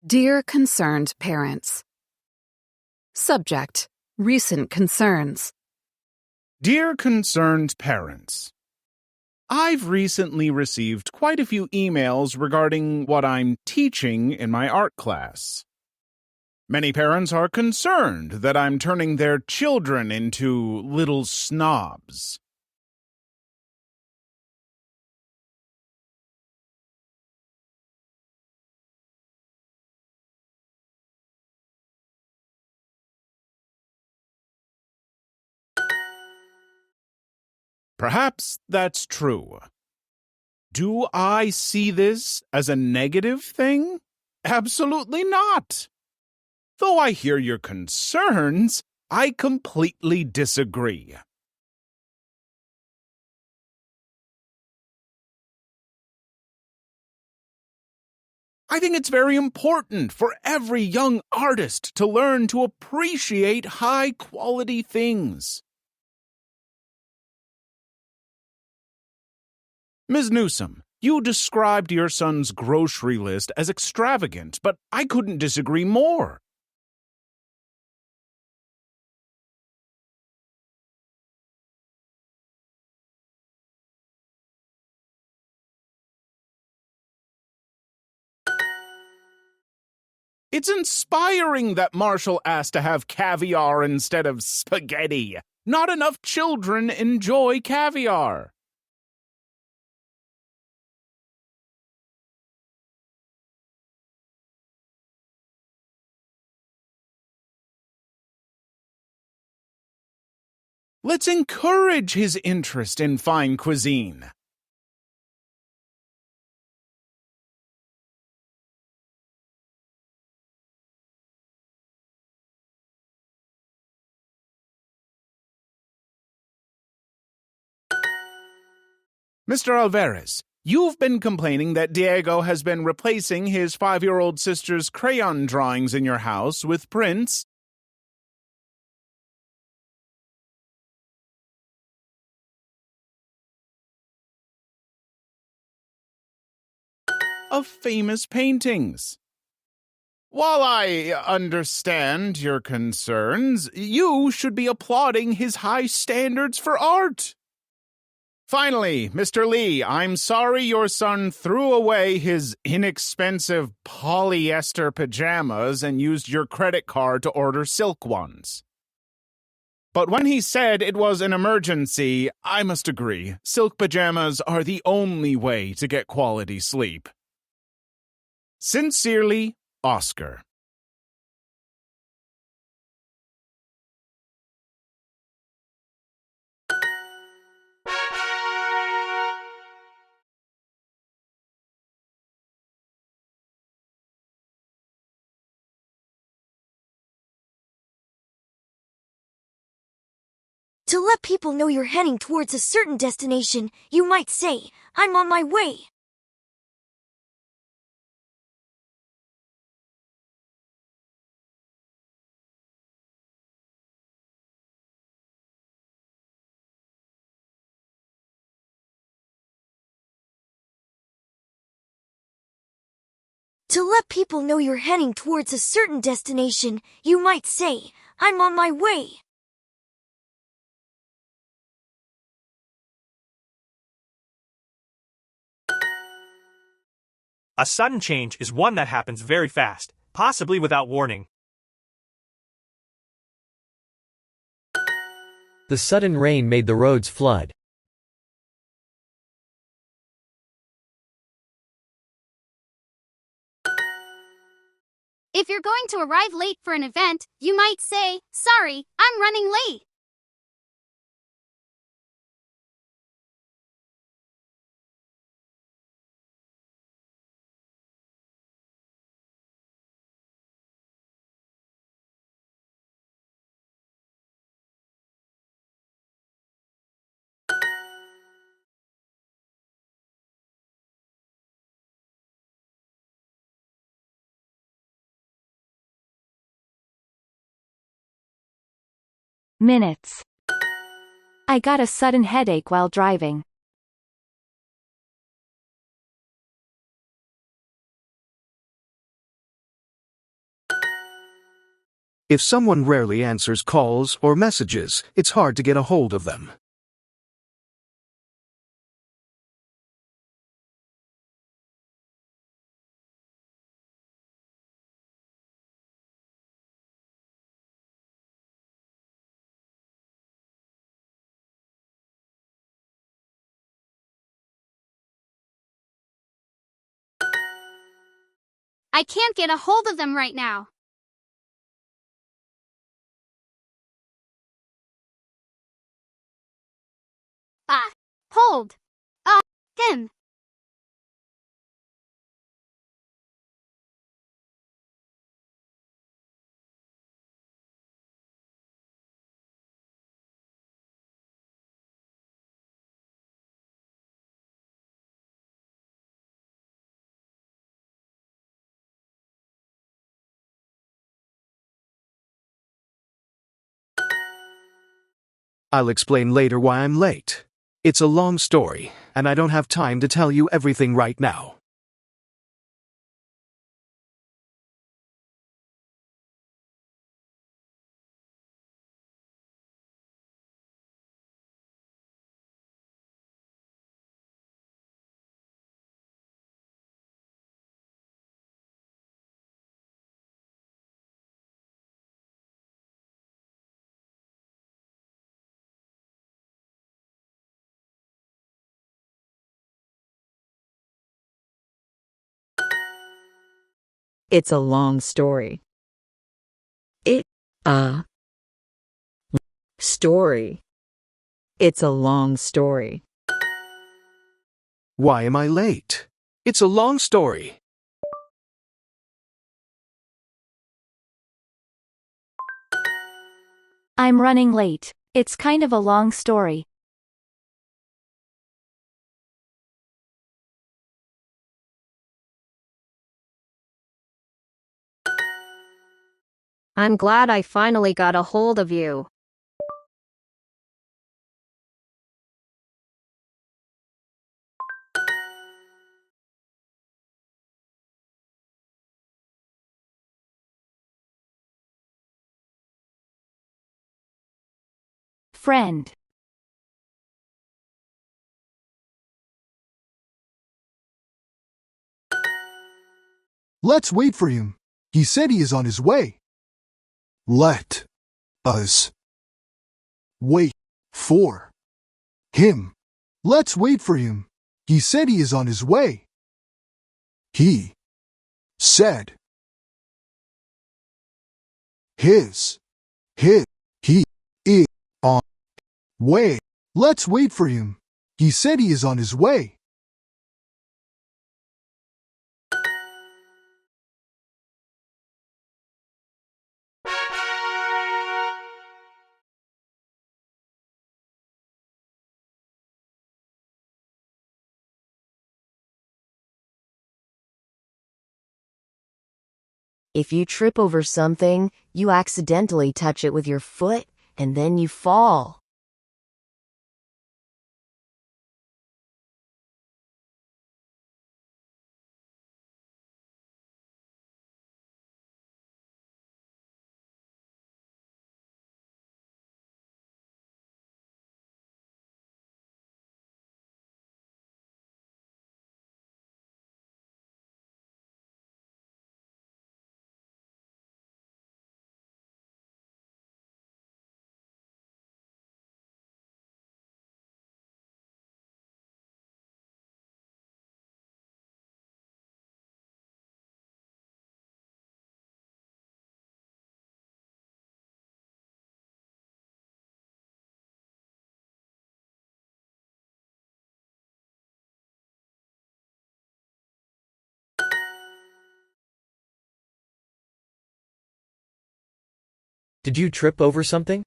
Dear Concerned Parents. Subject: Recent Concerns. Dear Concerned Parents, I've recently received quite a few emails regarding what I'm teaching in my art class. Many parents are concerned that I'm turning their children into little snobs. Perhaps that's true. Do I see this as a negative thing? Absolutely not. Though I hear your concerns, I completely disagree. I think it's very important for every young artist to learn to appreciate high-quality things. Ms. Newsom, you described your son's grocery list as extravagant, but I couldn't disagree more. It's inspiring that Marshall asked to have caviar instead of spaghetti. Not enough children enjoy caviar. Let's encourage his interest in fine cuisine. Mr. Alvarez, you've been complaining that Diego has been replacing his 5-year-old sister's crayon drawings in your house with prints of famous paintings. While I understand your concerns, you should be applauding his high standards for art. Finally, Mr. Lee, I'm sorry your son threw away his inexpensive polyester pajamas and used your credit card to order silk ones. But when he said it was an emergency, I must agree, silk pajamas are the only way to get quality sleep. Sincerely, Oscar. To let people know you're heading towards a certain destination, you might say, "I'm on my way." To let people know you're heading towards a certain destination, you might say, "I'm on my way." A sudden change is one that happens very fast, possibly without warning. The sudden rain made the roads flood. If you're going to arrive late for an event, you might say, "Sorry, I'm running late." Minutes. I got a sudden headache while driving. If someone rarely answers calls or messages, it's hard to get a hold of them. I can't get a hold of them right now. Hold. Him. I'll explain later why I'm late. It's a long story, and I don't have time to tell you everything right now. It's a long story. Story. It's a long story. Why am I late? It's a long story. I'm running late. It's kind of a long story. I'm glad I finally got a hold of you. Friend. Let's wait for him. He said he is on his way. Let us wait for him. Let's wait for him. He said he is on his way. He said he is on way. Let's wait for him. He said he is on his way. If you trip over something, you accidentally touch it with your foot, and then you fall. Did you trip over something?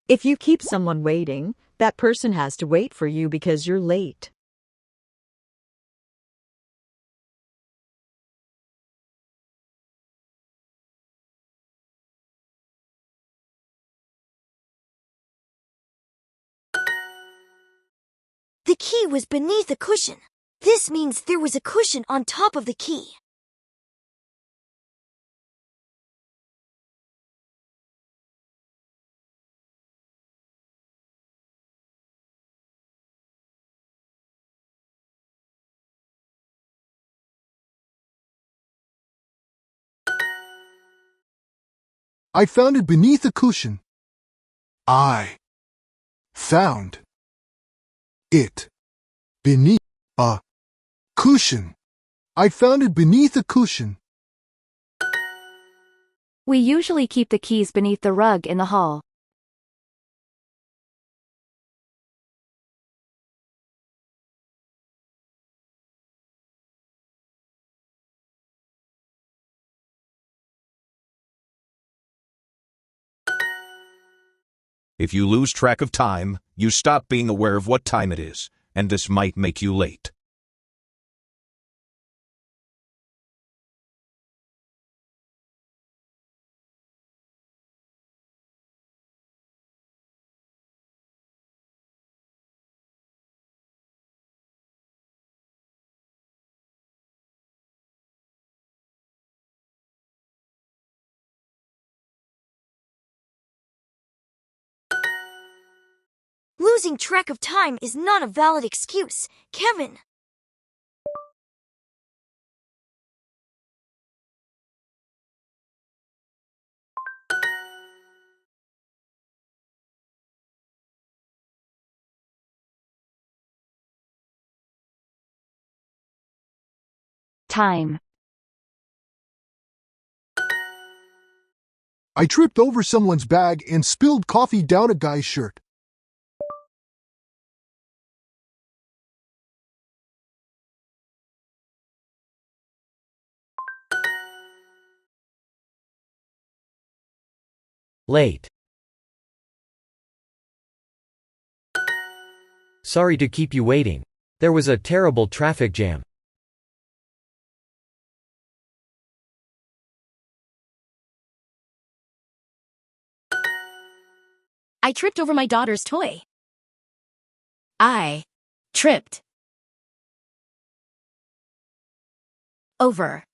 If you keep someone waiting, that person has to wait for you because you're late. The key was beneath a cushion. This means there was a cushion on top of the key. I found it beneath a cushion. I found it beneath a cushion. I found it beneath a cushion. We usually keep the keys beneath the rug in the hall. If you lose track of time, you stop being aware of what time it is, and this might make you late. Losing track of time is not a valid excuse, Kevin. Time. I tripped over someone's bag and spilled coffee down a guy's shirt. Late. Sorry to keep you waiting. There was a terrible traffic jam. I tripped over my daughter's toy. I tripped over my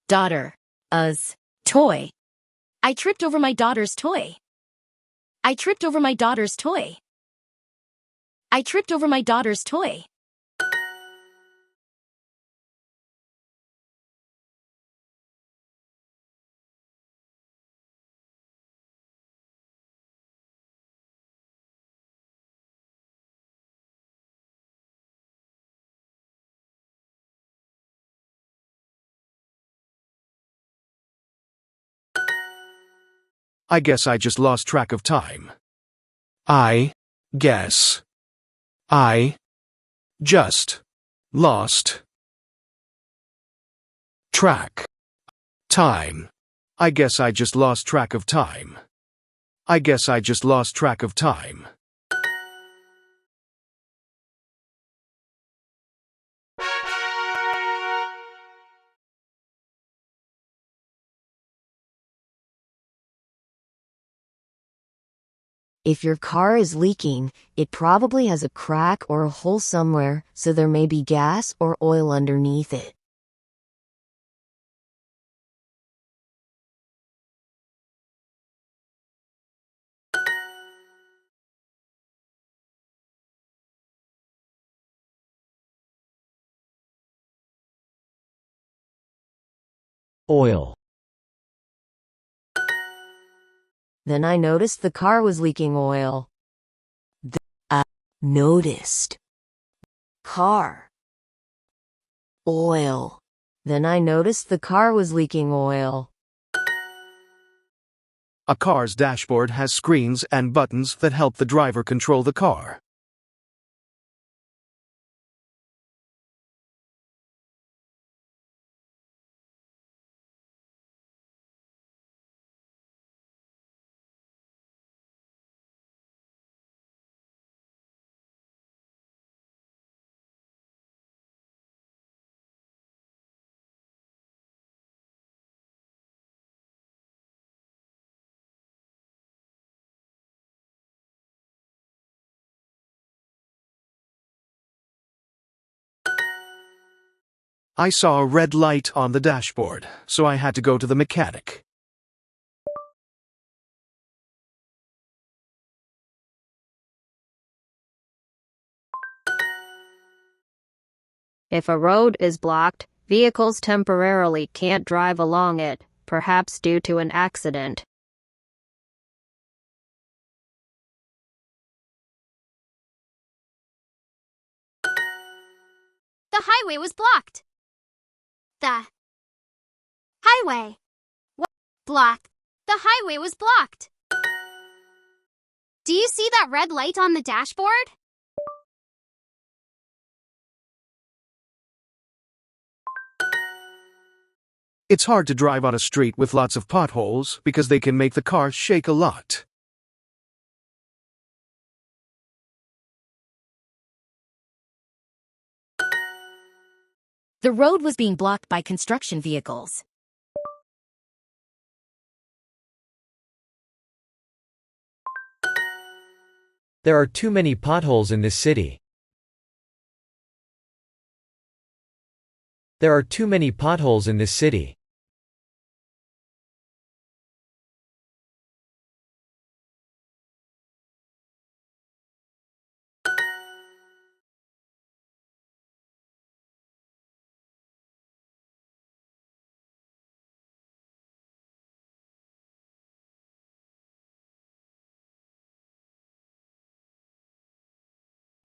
daughter's toy. I tripped over my daughter's toy. I tripped over my daughter's toy. I tripped over my daughter's toy. I guess I just lost track of time. I guess I just lost track time. I guess I just lost track of time. I guess I just lost track of time. If your car is leaking, it probably has a crack or a hole somewhere, so there may be gas or oil underneath it. Oil. Then I noticed the car was leaking oil. Noticed. Car. Oil. Then I noticed the car was leaking oil. A car's dashboard has screens and buttons that help the driver control the car. I saw a red light on the dashboard, so I had to go to the mechanic. If a road is blocked, vehicles temporarily can't drive along it, perhaps due to an accident. The highway was blocked. The highway blocked. The highway was blocked. Do you see that red light on the dashboard? It's hard to drive on a street with lots of potholes because they can make the car shake a lot. The road was being blocked by construction vehicles. There are too many potholes in this city. There are too many potholes in this city.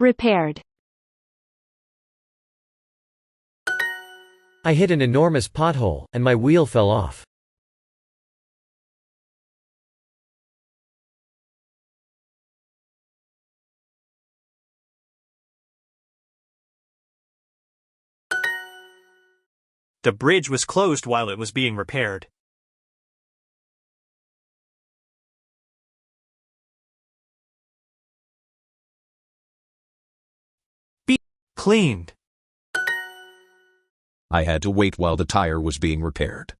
Repaired. I hit an enormous pothole, and my wheel fell off. The bridge was closed while it was being repaired. Be cleaned. I had to wait while the tire was being repaired.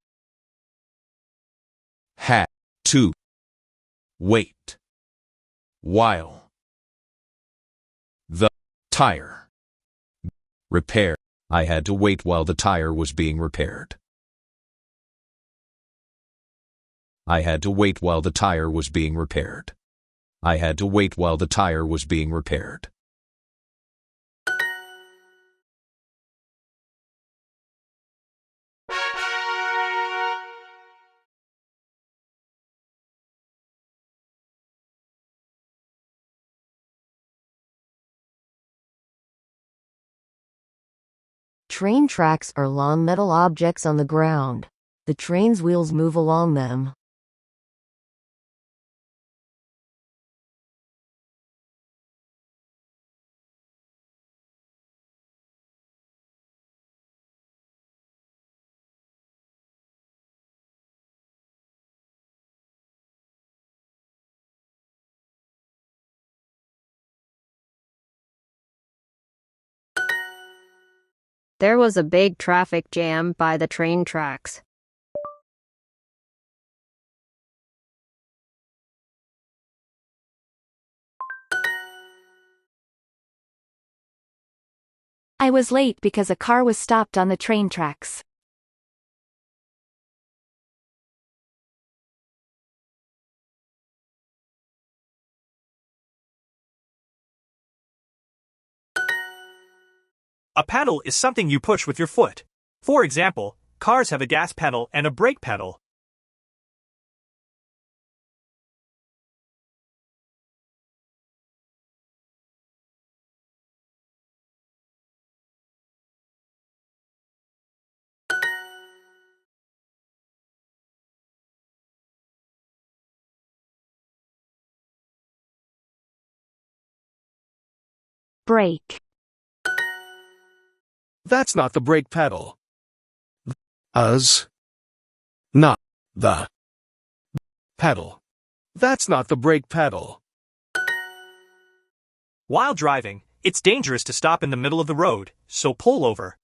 Had to wait while the tire repair. I had to wait while the tire was being repaired. I had to wait while the tire was being repaired. I had to wait while the tire was being repaired. Train tracks are long metal objects on the ground. The train's wheels move along them. There was a big traffic jam by the train tracks. I was late because a car was stopped on the train tracks. A pedal is something you push with your foot. For example, cars have a gas pedal and a brake pedal. Brake. That's not the brake pedal. Not the pedal. That's not the brake pedal. While driving, it's dangerous to stop in the middle of the road, so pull over.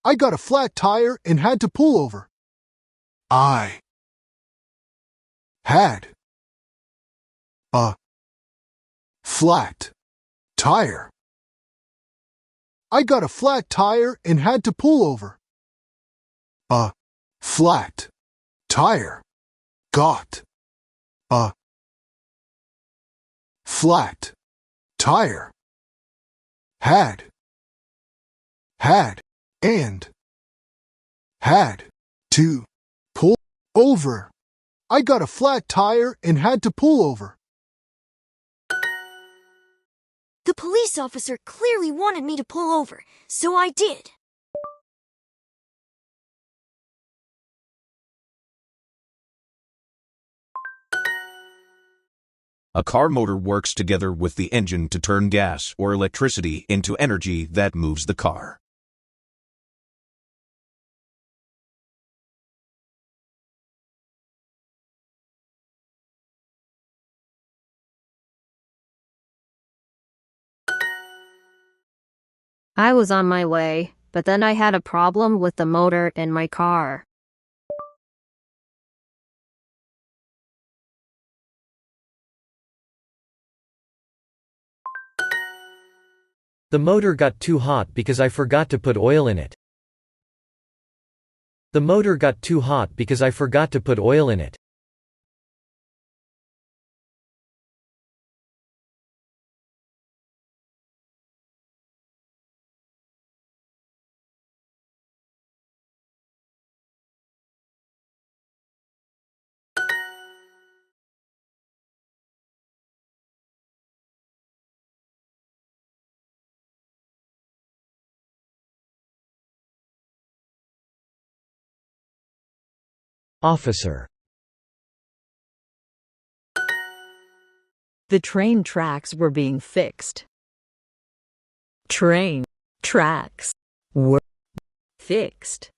I got a flat tire and had to pull over. I had a flat tire. I got a flat tire and had to pull over. A flat tire. Got a flat tire. Had and had to pull over. I got a flat tire and had to pull over. The police officer clearly wanted me to pull over, so I did. A car motor works together with the engine to turn gas or electricity into energy that moves the car. I was on my way, but then I had a problem with the motor in my car. The motor got too hot because I forgot to put oil in it. The motor got too hot because I forgot to put oil in it. Officer. The train tracks were being fixed. Train tracks were fixed.